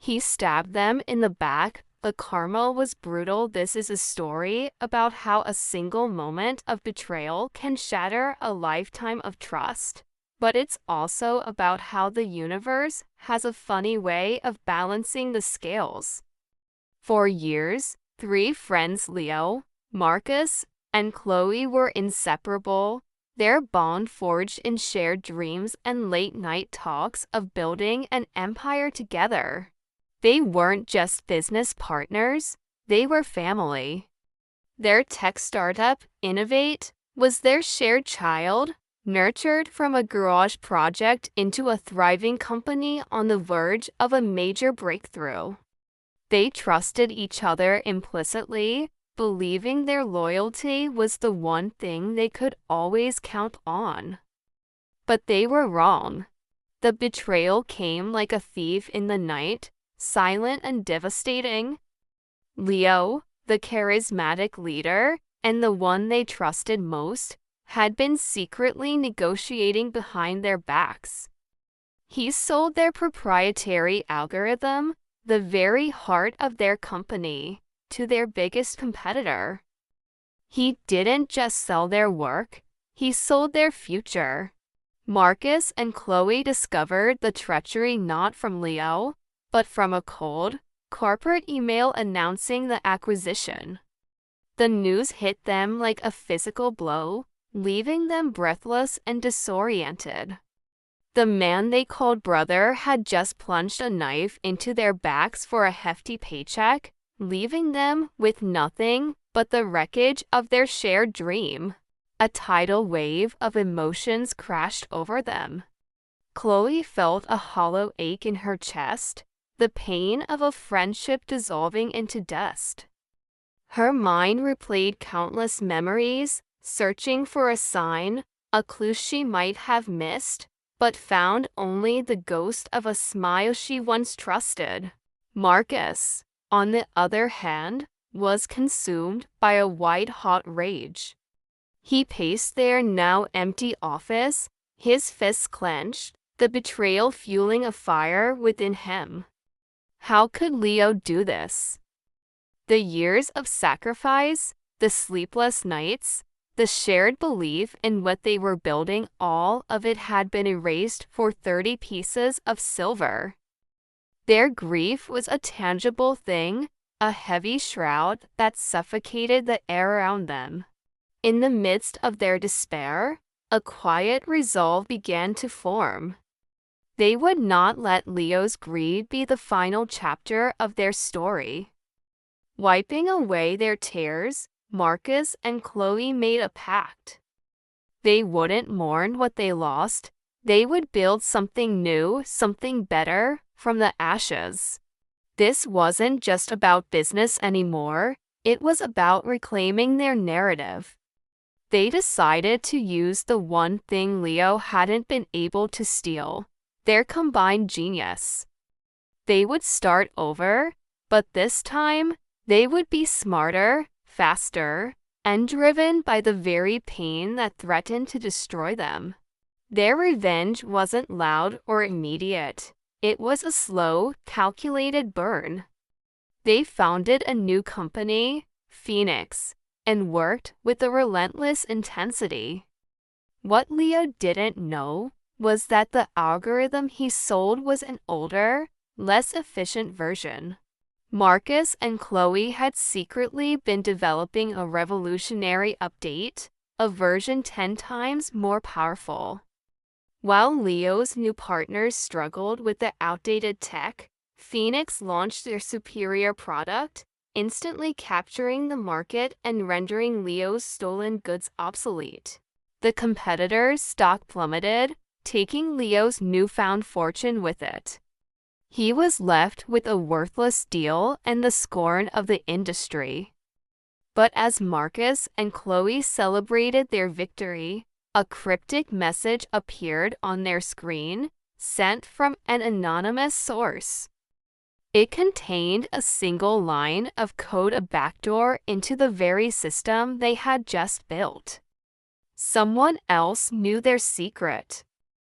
He stabbed them in the back. The karma was brutal. This is a story about how a single moment of betrayal can shatter a lifetime of trust. But it's also about how the universe has a funny way of balancing the scales. For years, three friends, Leo, Marcus, and Chloe, were inseparable. Their bond forged in shared dreams and late-night talks of building an empire together. They weren't just business partners, they were family. Their tech startup, Innovate, was their shared child, nurtured from a garage project into a thriving company on the verge of a major breakthrough. They trusted each other implicitly, believing their loyalty was the one thing they could always count on. But they were wrong. The betrayal came like a thief in the night, silent and devastating. Leo, the charismatic leader, and the one they trusted most, had been secretly negotiating behind their backs. He sold their proprietary algorithm, the very heart of their company, to their biggest competitor. He didn't just sell their work, he sold their future. Marcus and Chloe discovered the treachery not from Leo, but from a cold, corporate email announcing the acquisition. The news hit them like a physical blow, leaving them breathless and disoriented. The man they called brother had just plunged a knife into their backs for a hefty paycheck, leaving them with nothing but the wreckage of their shared dream. A tidal wave of emotions crashed over them. Chloe felt a hollow ache in her chest, the pain of a friendship dissolving into dust. Her mind replayed countless memories, searching for a sign, a clue she might have missed, but found only the ghost of a smile she once trusted. Marcus, on the other hand, was consumed by a white-hot rage. He paced their now empty office, his fists clenched, the betrayal fueling a fire within him. How could Leo do this? The years of sacrifice, the sleepless nights, the shared belief in what they were building, all of it had been erased for 30 pieces of silver. Their grief was a tangible thing, a heavy shroud that suffocated the air around them. In the midst of their despair, a quiet resolve began to form. They would not let Leo's greed be the final chapter of their story. Wiping away their tears, Marcus and Chloe made a pact. They wouldn't mourn what they lost, they would build something new, something better, from the ashes. This wasn't just about business anymore, it was about reclaiming their narrative. They decided to use the one thing Leo hadn't been able to steal: their combined genius. They would start over, but this time, they would be smarter, faster, and driven by the very pain that threatened to destroy them. Their revenge wasn't loud or immediate. It was a slow, calculated burn. They founded a new company, Phoenix, and worked with a relentless intensity. What Leo didn't know was that the algorithm he sold was an older, less efficient version. Marcus and Chloe had secretly been developing a revolutionary update, a version 10 times more powerful. While Leo's new partners struggled with the outdated tech, Phoenix launched their superior product, instantly capturing the market and rendering Leo's stolen goods obsolete. The competitor's stock plummeted, taking Leo's newfound fortune with it. He was left with a worthless deal and the scorn of the industry. But as Marcus and Chloe celebrated their victory, a cryptic message appeared on their screen, sent from an anonymous source. It contained a single line of code, a backdoor into the very system they had just built. Someone else knew their secret.